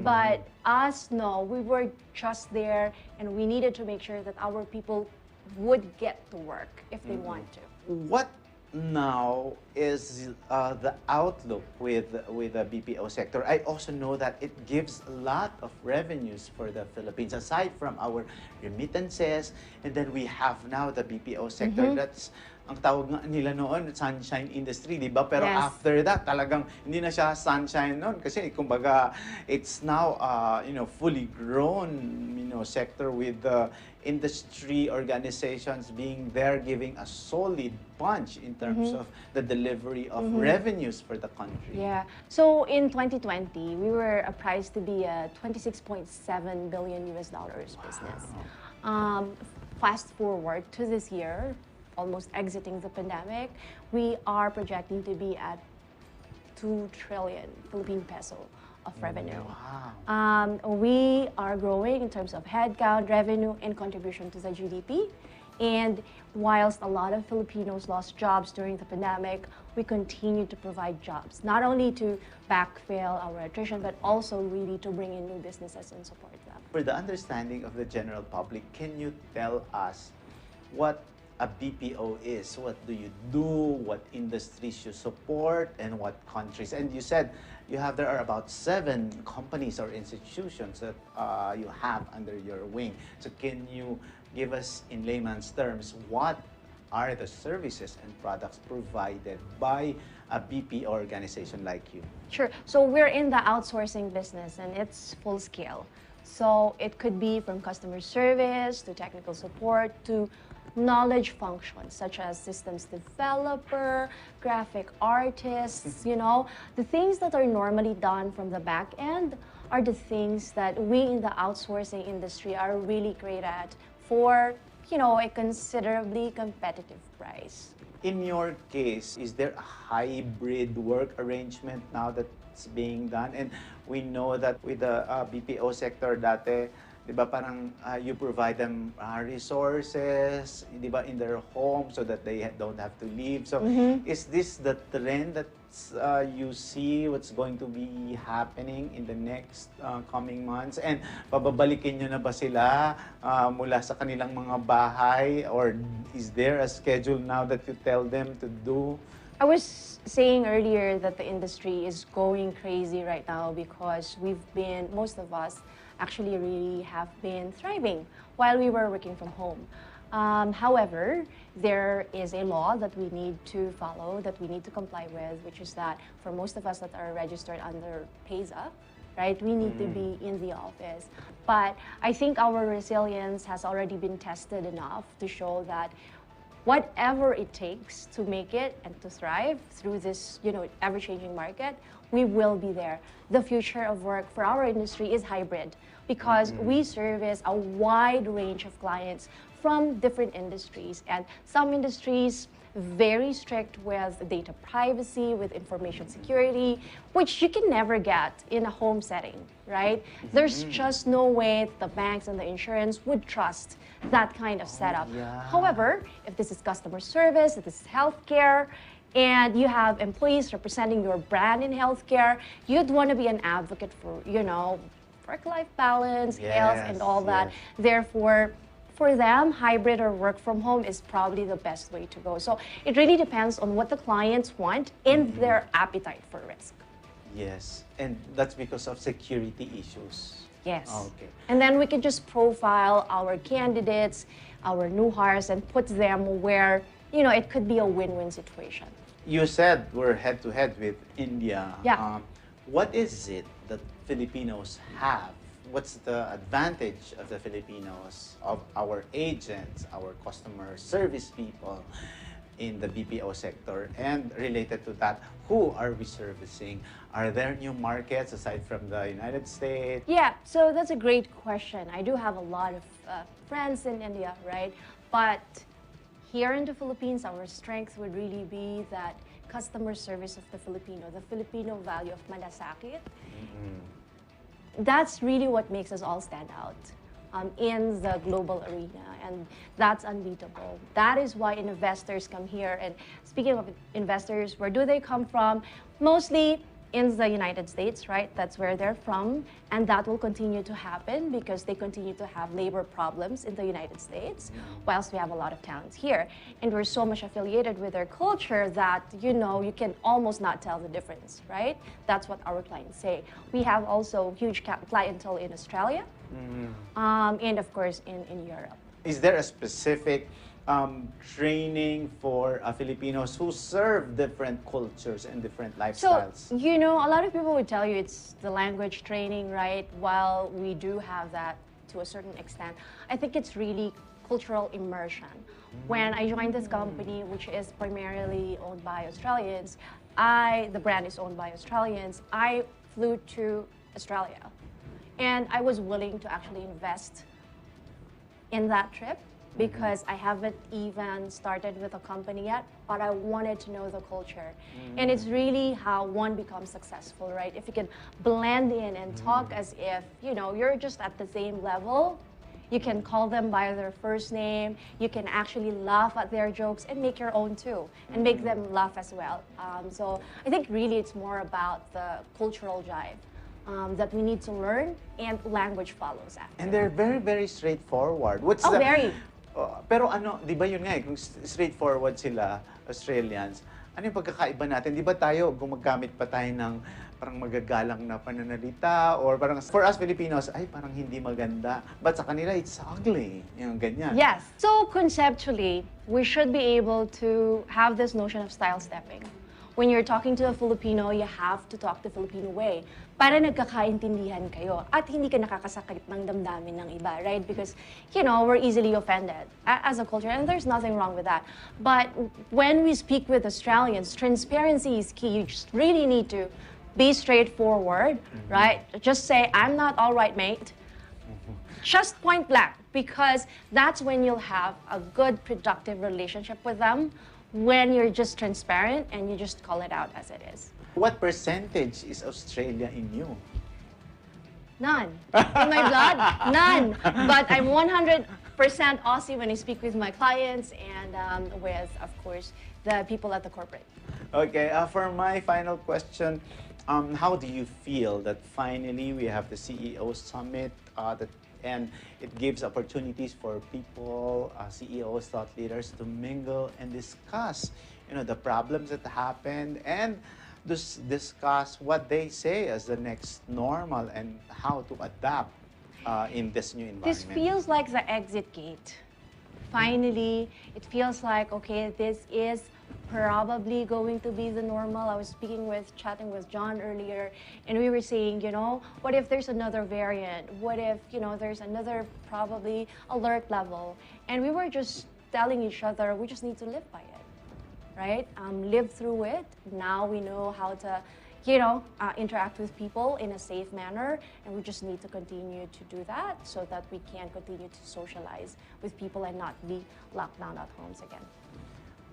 but us, no, we were just there, and we needed to make sure that our people would get to work if they want to. What now is the outlook with the BPO sector? I also know that it gives a lot of revenues for the Philippines, aside from our remittances, and then we have now the BPO sector. That's ang tawag nga nila noon, sunshine industry, di ba? Pero after that, talagang hindi na siya sunshine noon kasi kumbaga it's now fully grown sector with the industry organizations being there, giving a solid punch in terms of the delivery of revenues for the country. Yeah. So in 2020, we were apprised to be a $26.7 billion business. Fast forward to this year, almost exiting the pandemic, we are projecting to be at 2 trillion Philippine peso of revenue. We are growing in terms of headcount, revenue, and contribution to the GDP. And whilst a lot of Filipinos lost jobs during the pandemic, we continue to provide jobs, not only to backfill our attrition, but also really to bring in new businesses and support them. For the understanding of the general public, can you tell us what a BPO is? What do you do? What industries you support? And what countries? And you said there are about 7 companies or institutions that you have under your wing. So can you give us in layman's terms what are the services and products provided by a BPO organization like you? Sure. So we're in the outsourcing business, and it's full scale. So it could be from customer service to technical support to knowledge functions such as systems developer, graphic artists, the things that are normally done from the back end are the things that we in the outsourcing industry are really great at for, a considerably competitive price. In your case, is there a hybrid work arrangement now that's being done? And we know that with the BPO sector dati, di ba parang you provide them resources, di ba, in their home so that they don't have to leave. So is this the trend that you see what's going to be happening in the next coming months? And pababalikin nyo na ba sila mula sa kanilang mga bahay? Or is there a schedule now that you tell them to do? I was saying earlier that the industry is going crazy right now because most of us actually really have been thriving while we were working from home. However, there is a law that we need to follow, that we need to comply with, which is that for most of us that are registered under PESA, right, we need to be in the office. But I think our resilience has already been tested enough to show that whatever it takes to make it and to thrive through this, ever-changing market, we will be there. The future of work for our industry is hybrid because we service a wide range of clients from different industries, and some industries very strict with data privacy, with information security, which you can never get in a home setting, right? There's just no way the banks and the insurance would trust that kind of setup. However, if this is customer service, if this is healthcare, and you have employees representing your brand in healthcare, you'd want to be an advocate for, work-life balance, health, and all that. Therefore, for them, hybrid or work from home is probably the best way to go. So it really depends on what the clients want and their appetite for risk. Yes, and that's because of security issues. Yes. Okay. And then we can just profile our candidates, our new hires, and put them where, it could be a win-win situation. You said we're head-to-head with India. Yeah. What is it that Filipinos have? What's the advantage of the Filipinos, of our agents, our customer service people in the BPO sector? And related to that, who are we servicing? Are there new markets aside from the United States? Yeah, so that's a great question. I do have a lot of friends in India, right? But here in the Philippines, our strength would really be that customer service of the Filipino value of malasakit. That's really what makes us all stand out in the global arena, and that's unbeatable. That is why investors come here. And speaking of investors, where do they come from? Mostly in the United States, right? That's where they're from, and that will continue to happen because they continue to have labor problems in the United States, whilst we have a lot of talents here. And we're so much affiliated with their culture that, you can almost not tell the difference, right? That's what our clients say. We have also huge clientele in Australia, and of course in Europe. Is there a specific training for Filipinos who serve different cultures and different lifestyles? So, a lot of people would tell you it's the language training, right? While we do have that to a certain extent, I think it's really cultural immersion. When I joined this company, which is primarily owned by Australians, the brand is owned by Australians, I flew to Australia. And I was willing to actually invest in that trip, because I haven't even started with a company yet, but I wanted to know the culture. And it's really how one becomes successful, right? If you can blend in and talk as if, you're just at the same level, you can call them by their first name, you can actually laugh at their jokes and make your own too, and make them laugh as well. So I think really it's more about the cultural jive that we need to learn, and language follows after. And they're very, very straightforward. Very. Pero di ba yun nga kung straightforward sila, Australians, ano yung pagkakaiba natin? Di ba tayo, gumagamit pa tayo ng parang magagalang na pananalita, or parang, for us Filipinos, ay parang hindi maganda. But sa kanila, it's ugly. Yung ganyan. Yes. So conceptually, we should be able to have this notion of style stepping. When you're talking to a Filipino, you have to talk the Filipino way para nagkakaintindihan kayo at hindi ka nakakasakit ng damdamin ng iba, right? Because, we're easily offended as a culture, and there's nothing wrong with that. But when we speak with Australians, transparency is key. You just really need to be straightforward, right? Just say, I'm not all right, mate. Just point blank, because that's when you'll have a good, productive relationship with them, when you're just transparent and you just call it out as it is. What percentage is Australia in you? None. In my blood, none. But I'm 100% Aussie when I speak with my clients and with, of course, the people at the corporate. Okay, for my final question, how do you feel that finally we have the CEO Summit and it gives opportunities for people, CEOs, thought leaders to mingle and discuss, the problems that happened and discuss what they say as the next normal and how to adapt in this new environment. This feels like the exit gate. finally, it feels like, okay, this is probably going to be the normal. I was chatting with John earlier, and we were saying, you know, what if there's another variant? What if, you know, there's another probably alert level? And we were just telling each other, we just need to live by it, right? Live through it. Now we know how to, you know, interact with people in a safe manner, and we just need to continue to do that so that we can continue to socialize with people and not be locked down at homes again.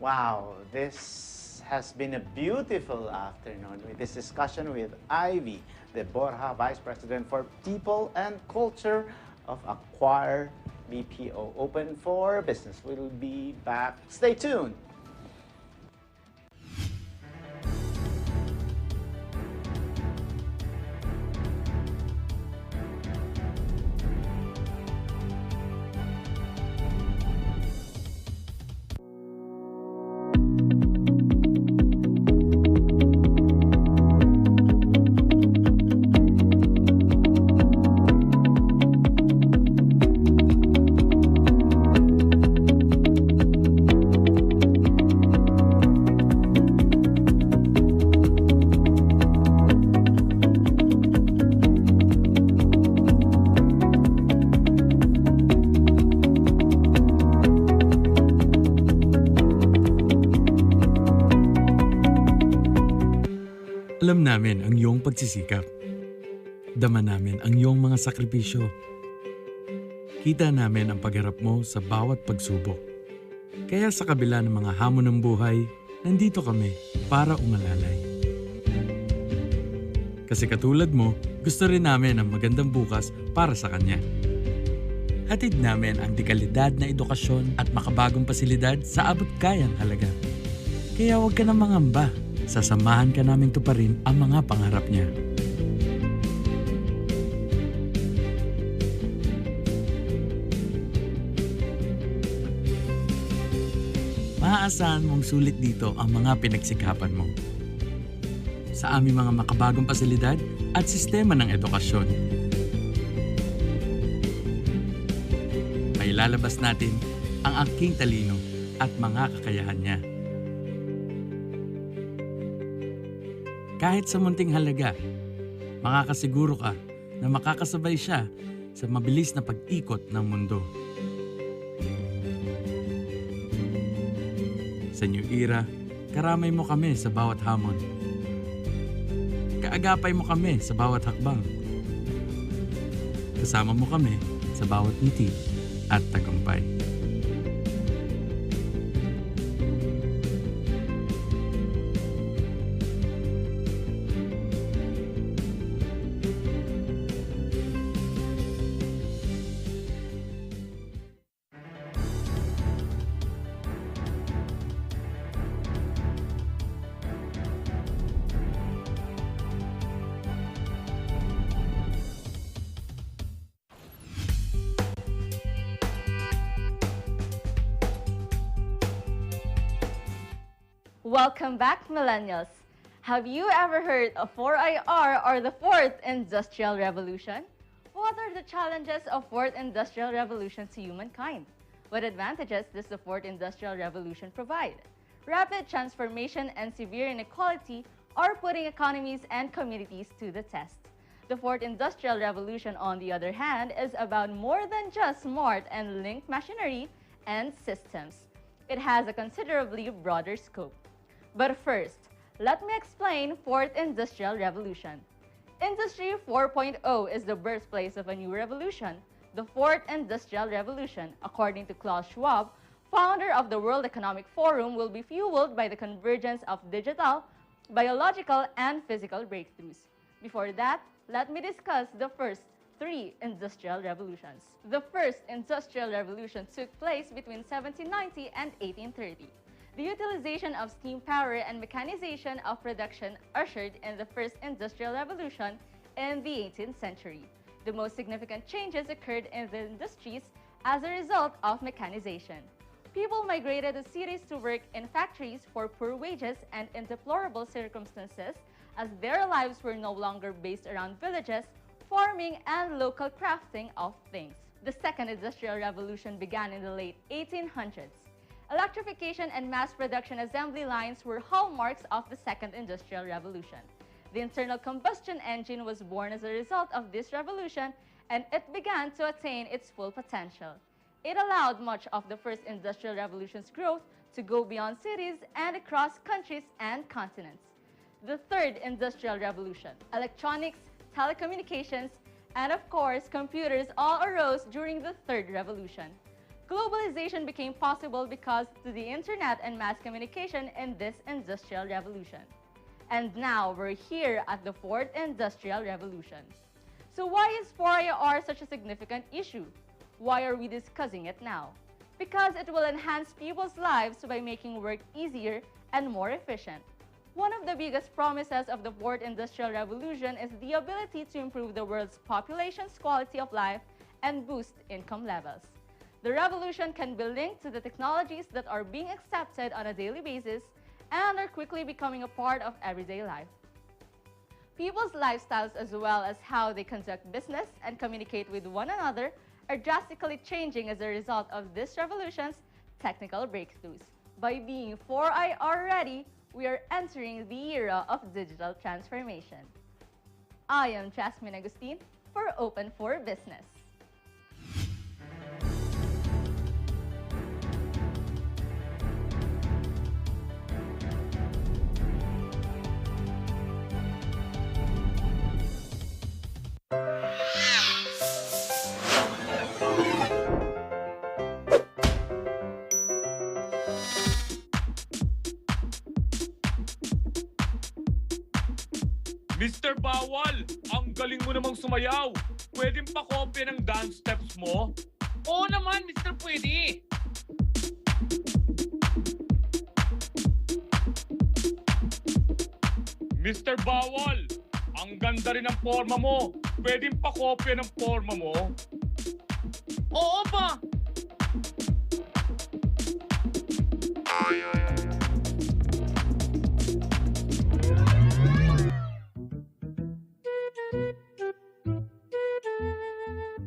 Wow, this has been a beautiful afternoon with this discussion with Ivy de Borja, Vice President for People and Culture of Acquire BPO, open for business. We'll be back. Stay tuned. Alam namin ang iyong pagsisikap. Dama namin ang iyong mga sakripisyo. Kita namin ang pagharap mo sa bawat pagsubok. Kaya sa kabila ng mga hamon ng buhay, nandito kami para umalalay. Kasi katulad mo, gusto rin namin ang magandang bukas para sa kanya. Hatid namin ang dekalidad na edukasyon at makabagong pasilidad sa abot kayang halaga. Kaya huwag ka na mangamba. Sasamahan ka namin tuparin ang mga pangarap niya. Maaasahan mong sulit dito ang mga pinagsikapan mo. Sa aming mga makabagong pasilidad at sistema ng edukasyon. Mailalabas natin ang aking talino at mga kakayahan niya. Kahit sa munting halaga, makakasiguro ka na makakasabay siya sa mabilis na pag-ikot ng mundo. Sa New Era, karamay mo kami sa bawat hamon. Kaagapay mo kami sa bawat hakbang. Kasama mo kami sa bawat ngiti at tagumpay. Welcome back, millennials. Have you ever heard of 4IR or the Fourth Industrial Revolution? What are the challenges of Fourth Industrial Revolution to humankind? What advantages does the Fourth Industrial Revolution provide? Rapid transformation and severe inequality are putting economies and communities to the test. The Fourth Industrial Revolution, on the other hand, is about more than just smart and linked machinery and systems. It has a considerably broader scope. But first, let me explain Fourth Industrial Revolution. Industry 4.0 is the birthplace of a new revolution, the Fourth Industrial Revolution. According to Klaus Schwab, founder of the World Economic Forum, will be fueled by the convergence of digital, biological, and physical breakthroughs. Before that, let me discuss the first three industrial revolutions. The first industrial revolution took place between 1790 and 1830. The utilization of steam power and mechanization of production ushered in the first industrial revolution in the 18th century. The most significant changes occurred in the industries as a result of mechanization. People migrated to cities to work in factories for poor wages and in deplorable circumstances, as their lives were no longer based around villages, farming, and local crafting of things. The second industrial revolution began in the late 1800s. Electrification and mass production assembly lines were hallmarks of the second industrial revolution. The internal combustion engine was born as a result of this revolution, and it began to attain its full potential. It allowed much of the first industrial revolution's growth to go beyond cities and across countries and continents. The third industrial revolution, electronics, telecommunications, and of course, computers all arose during the third revolution. Globalization became possible because of the internet and mass communication in this industrial revolution. And now we're here at the fourth industrial revolution. So why is 4IR such a significant issue? Why are we discussing it now? Because it will enhance people's lives by making work easier and more efficient. One of the biggest promises of the fourth industrial revolution is the ability to improve the world's population's quality of life and boost income levels. The revolution can be linked to the technologies that are being accepted on a daily basis and are quickly becoming a part of everyday life. People's lifestyles, as well as how they conduct business and communicate with one another, are drastically changing as a result of this revolution's technical breakthroughs. By being 4IR ready, we are entering the era of digital transformation. I am Jasmine Agustin for Open for Business. Mr. Bawal, ang galing mo namang sumayaw. Pwedeng pa-copy ng dance steps mo? Oo naman, Mr. Pwede. Mr. Bawal, ang ganda rin ng forma mo. Pwedeng pa-copy ng forma mo? Oo ba?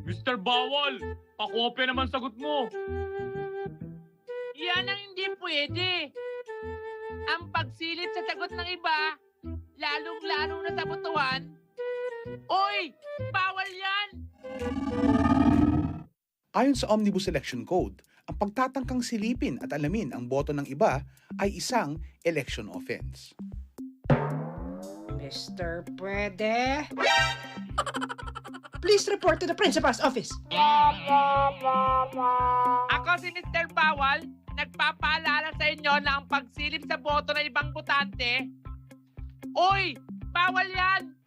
Mr. Bawal, pakopya naman sagot mo. Yan ang hindi pwede. Ang pagsilip sa sagot ng iba, lalong-lalo na sa butuan. Oy, bawal yan! Ayon sa Omnibus Election Code, ang pagtatangkang silipin at alamin ang boto ng iba ay isang election offense. Mr. Pwede? Please report to the principal's office. Ako si Mr. Bawal, nagpapaalala sa inyo na ang pagsilip sa boto ng ibang botante. Oy, bawal yan!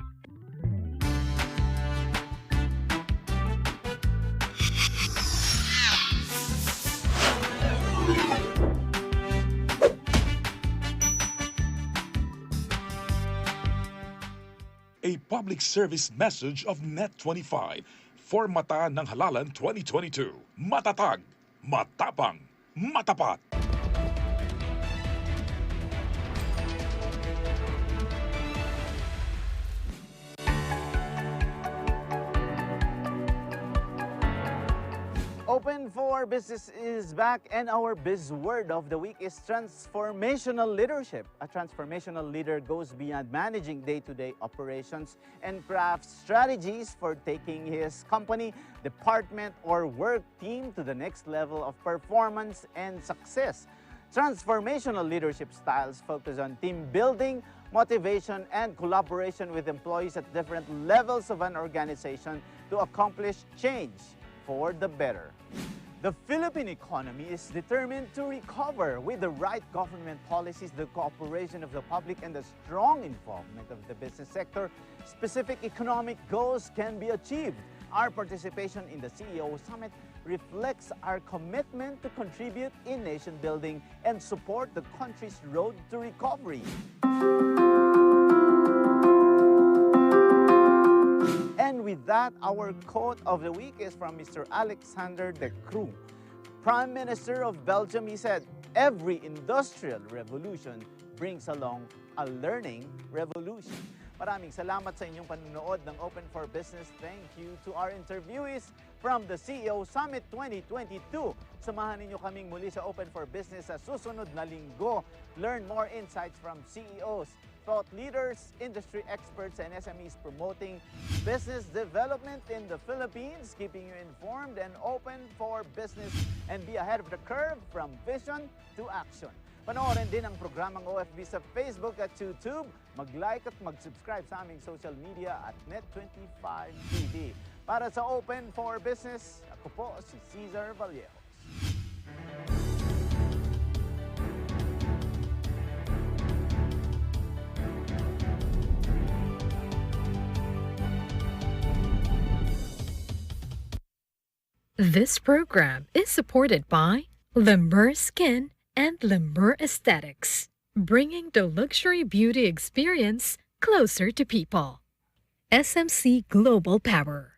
A public service message of Net25 for Mata ng Halalan 2022. Matatag, matapang, matapat. Open for Business is back, and our biz word of the week is transformational leadership. A transformational leader goes beyond managing day-to-day operations and crafts strategies for taking his company, department, or work team to the next level of performance and success. Transformational leadership styles focus on team building, motivation, and collaboration with employees at different levels of an organization to accomplish change for the better. The Philippine economy is determined to recover with the right government policies, the cooperation of the public, and the strong involvement of the business sector. Specific economic goals can be achieved. Our participation in the CEO Summit reflects our commitment to contribute in nation building and support the country's road to recovery. And with that, our quote of the week is from Mr. Alexander De Croo, Prime Minister of Belgium. He said, "Every industrial revolution brings along a learning revolution." Maraming salamat sa inyong panonood ng Open for Business. Thank you to our interviewees from the CEO Summit 2022. Samahan ninyo kaming muli sa Open for Business sa susunod na linggo. Learn more insights from CEOs, thought leaders, industry experts, and SMEs promoting business development in the Philippines, keeping you informed and open for business and be ahead of the curve from vision to action. Panoorin din ang programang OFB sa Facebook at YouTube. Mag-like at mag-subscribe sa aming social media at Net25 TV. Para sa Open for Business, ako po si Caesar Vallejos. This program is supported by Limber Skin and Limber Aesthetics, bringing the luxury beauty experience closer to people. SMC Global Power.